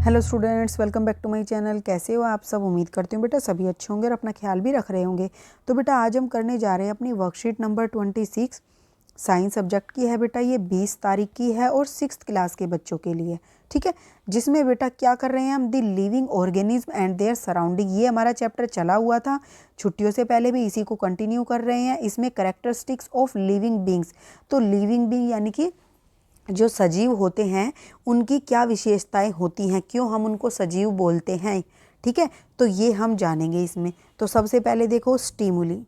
Hello students, welcome back to my channel. कैसे हो आप सब? उम्मीद करती हूँ बेटा सभी अच्छे होंगे और अपना ख्याल भी रख रहे होंगे। तो बेटा आज हम करने जा रहे हैं अपनी वर्कशीट नंबर 26 साइंस सब्जेक्ट की है। बेटा ये 20 तारीख की है और 6th क्लास के बच्चों के लिए, ठीक है। जिसमें बेटा क्या कर रहे हैं हम, the living organism and their surrounding. ये हमारा चैप्टर चला हुआ था छुट्टियों से पहले भी, इसी को कंटिन्यू कर रहे हैं। इसमें कैरेक्टरिस्टिक्स ऑफ लिविंग बींग्स, तो लिविंग बींग यानी कि जो सजीव होते हैं उनकी क्या विशेषताएं होती हैं, क्यों हम उनको सजीव बोलते हैं, ठीक है। तो ये हम जानेंगे इसमें। तो सबसे पहले देखो स्टिमुली,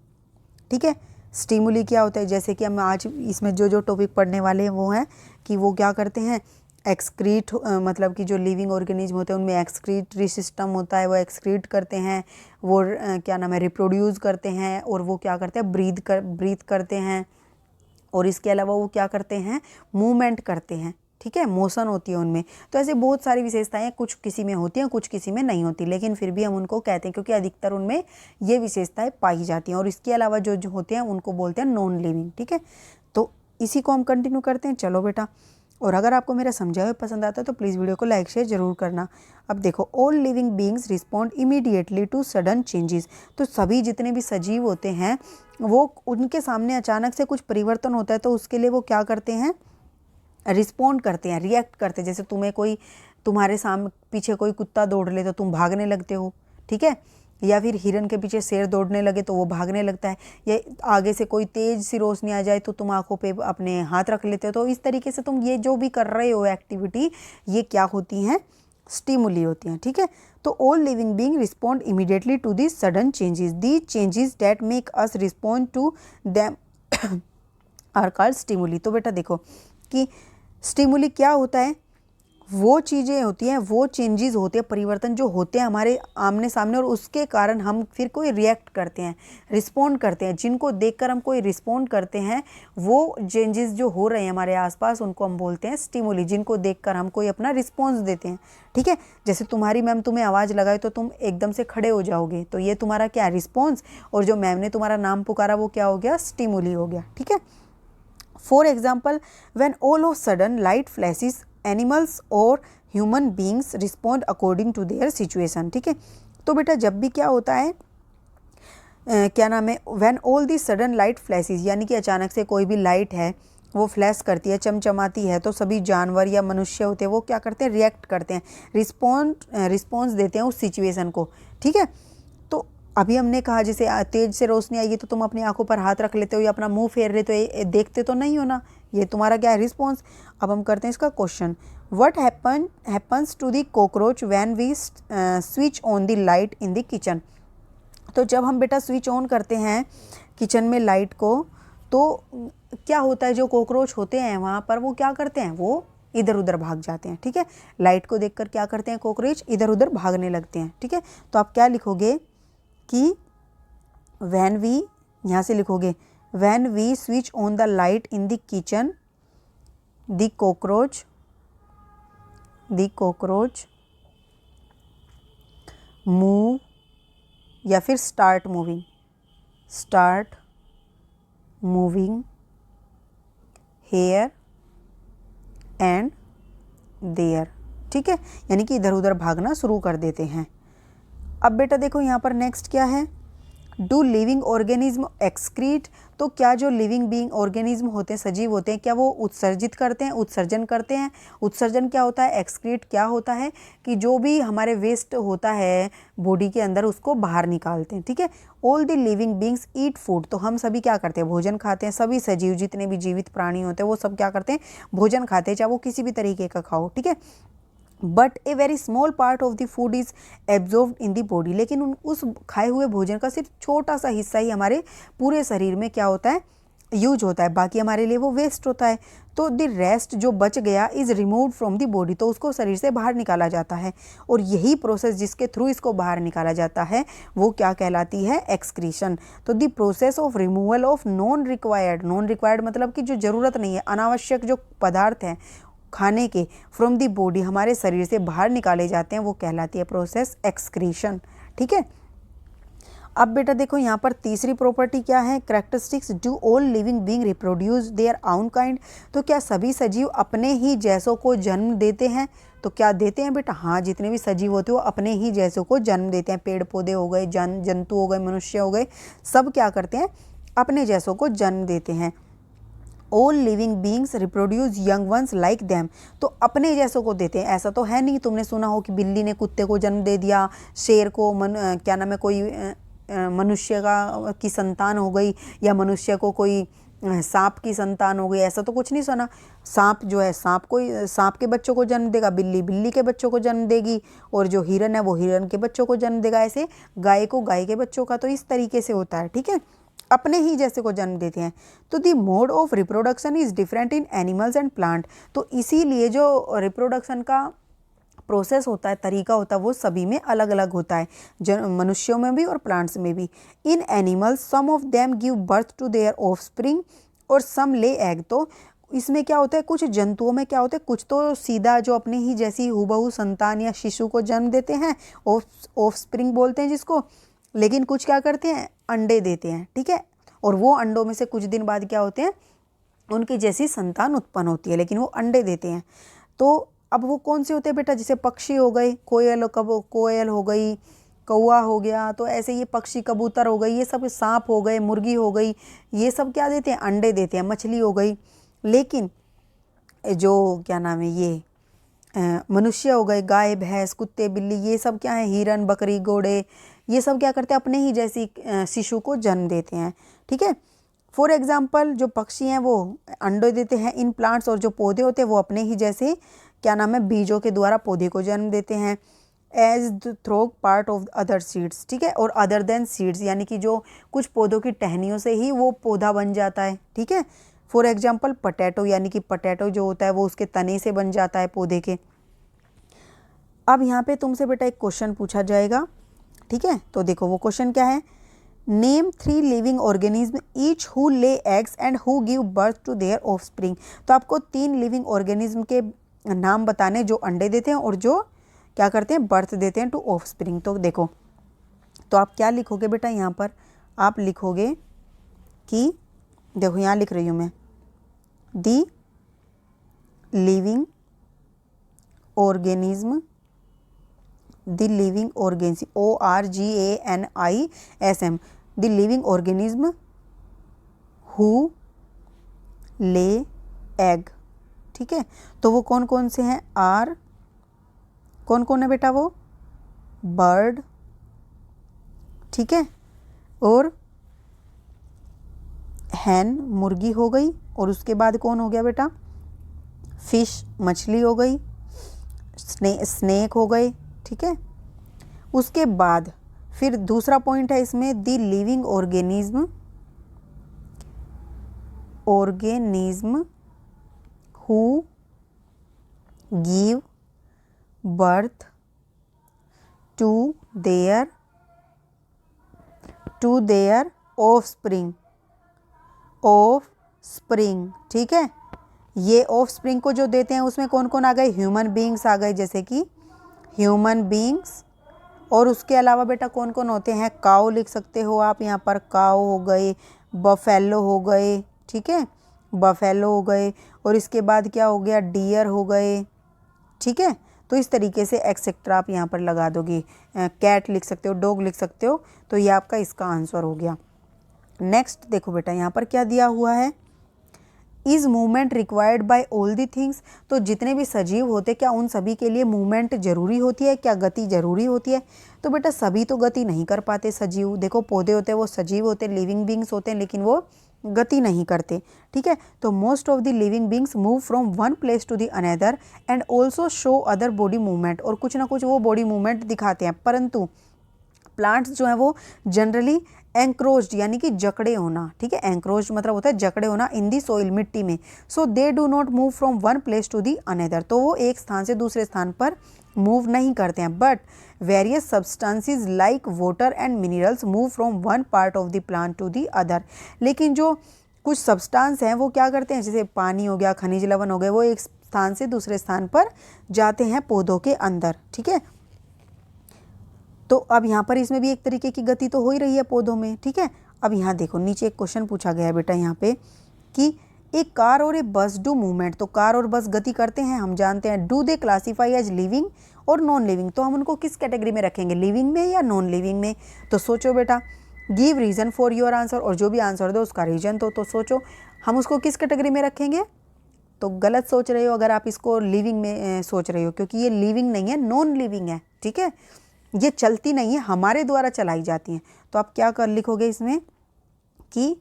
ठीक है। स्टिमुली क्या होता है, जैसे कि हम आज इसमें जो टॉपिक पढ़ने वाले हैं वो है कि वो क्या करते हैं, एक्सक्रीट, मतलब कि जो लिविंग ऑर्गेनिज्म होते हैं उनमें एक्सक्रीटरी सिस्टम होता है, वो एक्सक्रीट करते हैं, वो क्या नाम है, रिप्रोड्यूस करते हैं, और वो क्या करते हैं, ब्रीथ करते हैं, और इसके अलावा वो क्या करते हैं, मूवमेंट करते हैं, ठीक है, मोशन होती है उनमें। तो ऐसे बहुत सारी विशेषताएं कुछ किसी में होती हैं, कुछ किसी में नहीं होती, लेकिन फिर भी हम उनको कहते हैं क्योंकि अधिकतर उनमें ये विशेषताएं पाई जाती हैं। और इसके अलावा जो होते हैं उनको बोलते हैं नॉन लिविंग, ठीक है। तो इसी को हम कंटिन्यू करते हैं। चलो बेटा, और अगर आपको मेरा समझाया हुआ पसंद आता है तो प्लीज़ वीडियो को लाइक शेयर जरूर करना। अब देखो, all living beings respond immediately to sudden changes. तो सभी जितने भी सजीव होते हैं वो, उनके सामने अचानक से कुछ परिवर्तन होता है तो उसके लिए वो क्या करते हैं, रिस्पॉन्ड करते हैं, रिएक्ट करते हैं। जैसे तुम्हारे सामने पीछे कोई कुत्ता दौड़ ले तो तुम भागने लगते हो, ठीक है, या फिर हिरन के पीछे शेर दौड़ने लगे तो वो भागने लगता है, या आगे से कोई तेज सी रोशनी आ जाए तो तुम आंखों पे अपने हाथ रख लेते हो। तो इस तरीके से तुम ये जो भी कर रहे हो एक्टिविटी, ये क्या होती हैं, स्टिमुली होती हैं, ठीक है। तो all living being respond immediately to the sudden changes, the changes that make us respond to them are called stimuli. तो बेटा देखो कि स्टिमुली क्या होता है, वो चीज़ें होती हैं, वो चेंजेस होते हैं, परिवर्तन जो होते हैं हमारे आमने सामने, और उसके कारण हम फिर कोई रिएक्ट करते हैं, रिस्पॉन्ड करते हैं। जिनको देखकर हम कोई रिस्पॉन्ड करते हैं, वो चेंजेस जो हो रहे हैं हमारे आसपास उनको हम बोलते हैं स्टिमुली, जिनको देखकर हम कोई अपना रिस्पॉन्स देते हैं, ठीक है। जैसे तुम्हारी मैम तुम्हें आवाज़ लगाए तो तुम एकदम से खड़े हो जाओगे, तो ये तुम्हारा क्या है, रिस्पॉन्स। और जो मैम ने तुम्हारा नाम पुकारा वो क्या हो गया, स्टिमुली हो गया, ठीक है। For example, when all of sudden light flashes, animals और human beings respond according to their situation, ठीक है। तो बेटा जब भी क्या होता है, क्या नाम है, when all the sudden light flashes, यानी कि अचानक से कोई भी लाइट है वो फ्लैश करती है, चमचमाती है, तो सभी जानवर या मनुष्य होते हैं वो क्या करते हैं, रिएक्ट करते हैं, रिस्पॉन्स देते हैं उस सिचुएशन को, ठीक है। तो अभी हमने कहा जैसे तेज से रोशनी आएगी तो तुम अपनी आंखों पर हाथ रख लेते हो या अपना मुंह फेर लेते हो, देखते तो नहीं हो ना, ये तुम्हारा क्या है, रिस्पॉन्स। अब हम करते हैं इसका question, what happens to the cockroach when we switch on the light in the kitchen. तो जब हम बेटा स्विच ऑन करते हैं किचन में लाइट को, तो क्या होता है, जो कॉकरोच होते हैं वहाँ पर वो क्या करते हैं, वो इधर उधर भाग जाते हैं, ठीक है। लाइट को देखकर क्या करते हैं, कॉकरोच इधर उधर भागने लगते हैं, ठीक है। तो आप क्या लिखोगे कि व्हेन वी, यहाँ से लिखोगे when we switch on the light in the kitchen, the cockroach move, या फिर start moving here and there, ठीक है, यानी कि इधर उधर भागना शुरू कर देते हैं। अब बेटा देखो यहाँ पर नेक्स्ट क्या है, डू लिविंग ऑर्गेनिज्म एक्सक्रीट। तो क्या जो लिविंग बीइंग ऑर्गेनिज्म होते हैं, सजीव होते हैं, क्या वो उत्सर्जित करते हैं, उत्सर्जन करते हैं। उत्सर्जन क्या होता है, एक्सक्रीट क्या होता है कि जो भी हमारे वेस्ट होता है बॉडी के अंदर उसको बाहर निकालते हैं, ठीक है। All the living beings eat food, तो हम सभी क्या करते हैं, भोजन खाते हैं। सभी सजीव जितने भी जीवित प्राणी होते हैं वो सब क्या करते हैं, भोजन खाते हैं, चाहे वो किसी भी तरीके का खाओ, ठीक है। But a very small part of the food is absorbed in the body, लेकिन उस खाए हुए भोजन का सिर्फ छोटा सा हिस्सा ही हमारे पूरे शरीर में क्या होता है, यूज होता है, बाकी हमारे लिए वो वेस्ट होता है। तो द रेस्ट जो बच गया is removed from the body, तो उसको शरीर से बाहर निकाला जाता है। और यही प्रोसेस जिसके थ्रू इसको बाहर निकाला जाता है वो क्या कहलाती है, एक्सक्रीशन। तो the process of removal of non required मतलब कि जो ज़रूरत नहीं है, अनावश्यक जो पदार्थ हैं खाने के, फ्रॉम दी बॉडी, हमारे शरीर से बाहर निकाले जाते हैं, वो कहलाती है प्रोसेस एक्सक्रीशन, ठीक है। अब बेटा देखो यहाँ पर तीसरी प्रॉपर्टी क्या है, characteristics, do all living being reproduce their own kind, तो क्या सभी सजीव अपने ही जैसों को जन्म देते हैं? तो क्या देते हैं बेटा, हाँ, जितने भी सजीव होते हैं वो अपने ही जैसों को जन्म देते हैं। पेड़ पौधे हो गए, जंतु हो गए, मनुष्य हो गए, सब क्या करते हैं, अपने जैसों को जन्म देते हैं। All living beings reproduce young ones like them, तो अपने जैसों को देते हैं। ऐसा तो है नहीं, तुमने सुना हो कि बिल्ली ने कुत्ते को जन्म दे दिया, शेर को क्या नाम है, कोई मनुष्य की संतान हो गई, या मनुष्य को कोई सांप की संतान हो गई, ऐसा तो कुछ नहीं सुना। सांप जो है, सांप के बच्चों को जन्म देगा, बिल्ली बिल्ली के बच्चों को जन्म देगी, और जो हिरन है वो हिरन के बच्चों को जन्म देगा, ऐसे गाय को गाय के बच्चों का। तो इस तरीके से होता है, ठीक है, अपने ही जैसे को जन्म देते हैं। तो the mode of reproduction is different in animals and plant, तो इसीलिए जो रिप्रोडक्शन का प्रोसेस होता है, तरीका होता है, वो सभी में अलग अलग होता है, मनुष्यों में भी और प्लांट्स में भी। In animals some of them give birth to their offspring और सम ले एग, तो इसमें क्या होता है, कुछ जंतुओं में क्या होता है, कुछ तो सीधा जो अपनी ही जैसी हुबहू संतान या शिशु को जन्म देते हैं, ऑफस्प्रिंग बोलते हैं जिसको, लेकिन कुछ क्या करते हैं, अंडे देते हैं, ठीक है, और वो अंडों में से कुछ दिन बाद क्या होते हैं, उनकी जैसी संतान उत्पन्न होती है, लेकिन वो अंडे देते हैं। तो अब वो कौन से होते हैं बेटा, जैसे पक्षी हो गए, कोयल हो गई, कौवा हो गया, तो ऐसे ये पक्षी, कबूतर हो गई, ये सब, सांप हो गए, मुर्गी हो गई, ये सब क्या देते हैं, अंडे देते हैं, मछली हो गई। लेकिन जो क्या नाम है, ये मनुष्य हो गए, गाय भैंस कुत्ते बिल्ली, ये सब क्या है, हिरन बकरी घोड़े, ये सब क्या करते हैं, अपने ही जैसी शिशु को जन्म देते हैं, ठीक है। फॉर एग्जाम्पल जो पक्षी हैं वो अंडे देते हैं इन प्लांट्स, और जो पौधे होते हैं वो अपने ही जैसे क्या नाम है, बीजों के द्वारा पौधे को जन्म देते हैं। As the through part of other seeds, ठीक है, और अदर देन सीड्स, यानी कि जो कुछ पौधों की टहनियों से ही वो पौधा बन जाता है, ठीक है। फॉर एग्जाम्पल पटेटो, यानी कि पटेटो जो होता है वो उसके तने से बन जाता है पौधे के। अब यहाँ पे तुमसे बेटा एक क्वेश्चन पूछा जाएगा, ठीक है, तो देखो वो क्वेश्चन क्या है, name 3 living organism each who lay eggs and who give birth to their offspring, तो आपको 3 लिविंग ऑर्गेनिज्म के नाम बताने जो अंडे देते हैं और जो क्या करते हैं, बर्थ देते हैं टू ऑफस्प्रिंग। तो देखो, तो आप क्या लिखोगे बेटा, यहाँ पर आप लिखोगे कि देखो यहाँ लिख रही हूँ मैं, दी living organism, the living organism, ORGANISM, the living organism who ले एग, ठीक है। तो वो कौन कौन से हैं, आर, कौन कौन है बेटा, वो बर्ड, ठीक है, और हैन मुर्गी हो गई, और उसके बाद कौन हो गया बेटा, फिश मछली हो गई, स्नेक हो गए, ठीक है। उसके बाद फिर दूसरा पॉइंट है इसमें, the living organism who give birth to their offspring, ठीक है। ये ऑफस्प्रिंग को जो देते हैं उसमें कौन कौन आ गए, ह्यूमन बीइंग्स आ गए, जैसे कि ह्यूमन बीइंग्स, और उसके अलावा बेटा कौन कौन होते हैं, काऊ लिख सकते हो आप यहाँ पर, काऊ हो गए, बफेलो हो गए, ठीक है, बफेलो हो गए, और इसके बाद क्या हो गया, डियर हो गए, ठीक है। तो इस तरीके से एक्सेट्रा आप यहाँ पर लगा दोगे, कैट लिख सकते हो, डॉग लिख सकते हो, तो ये आपका इसका आंसर हो गया। नेक्स्ट देखो बेटा यहाँ पर क्या दिया हुआ है, is movement required by all the things, तो जितने भी सजीव होते क्या उन सभी के लिए मूवमेंट जरूरी होती है, क्या गति जरूरी होती है? तो बेटा सभी तो गति नहीं कर पाते सजीव, देखो पौधे होते हैं वो सजीव होते हैं, लिविंग बींग्स होते हैं, लेकिन वो गति नहीं करते, ठीक है। तो most of the living beings move from one place to the another and also show other body movement, और कुछ ना कुछ वो बॉडी मूवमेंट दिखाते हैं, परंतु प्लांट्स जो है वो जनरली एंक्रोच्ड यानी कि जकड़े होना, ठीक है, एंक्रोच्ड मतलब होता है जकड़े होना इन दी सोइल मिट्टी में, so they do not move from one place to the another, तो वो एक स्थान से दूसरे स्थान पर मूव नहीं करते हैं, but various substances like water and minerals move from one part of the plant to the other, लेकिन जो कुछ सब्सटेंस हैं वो क्या करते हैं, जैसे पानी हो गया, खनिज लवण हो गए, वो एक स्थान से दूसरे स्थान पर जाते हैं पौधों के अंदर, ठीक है। तो अब यहाँ पर इसमें भी एक तरीके की गति तो हो ही रही है पौधों में, ठीक है। अब यहाँ देखो नीचे एक क्वेश्चन पूछा गया है बेटा यहाँ पे कि एक कार और ए बस डू मूवमेंट, तो कार और बस गति करते हैं, हम जानते हैं। Do they classify as living और नॉन लिविंग, तो हम उनको किस कैटेगरी में रखेंगे, लिविंग में या नॉन लिविंग में। तो सोचो बेटा, give reason for your answer, और जो भी आंसर दो उसका रीजन तो सोचो हम उसको किस कैटेगरी में रखेंगे। तो गलत सोच रहे हो अगर आप इसको लिविंग में सोच रहे हो, क्योंकि ये लिविंग नहीं है, नॉन लिविंग है, ठीक है। ये चलती नहीं है, हमारे द्वारा चलाई जाती हैं। तो आप क्या कर लिखोगे इसमें कि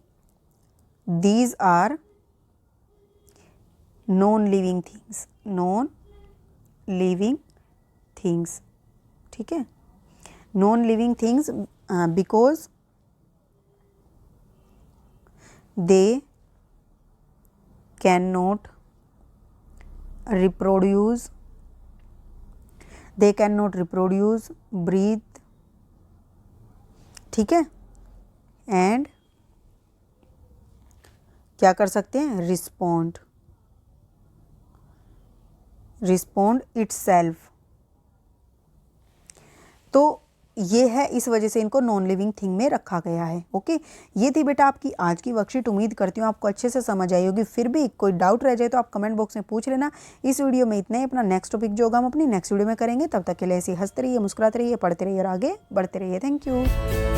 these are non living things, non living things, ठीक है। Non living things because they can not reproduce, they cannot reproduce, breathe, ठीक है, एंड क्या कर सकते हैं, रिस्पॉन्ड इटसेल्फ। तो ये है, इस वजह से इनको नॉन लिविंग थिंग में रखा गया है। ओके, ये थी बेटा आपकी आज की वर्कशीट। उम्मीद करती हूँ आपको अच्छे से समझ आई होगी। फिर भी कोई डाउट रह जाए तो आप कमेंट बॉक्स में पूछ लेना। इस वीडियो में इतना ही। अपना नेक्स्ट टॉपिक जो होगा हम अपनी नेक्स्ट वीडियो में करेंगे। तब तक के लिए ऐसे हंसते रहिए, मुस्कुराते रहिए, पढ़ते रहिए और आगे बढ़ते रहिए। Thank you.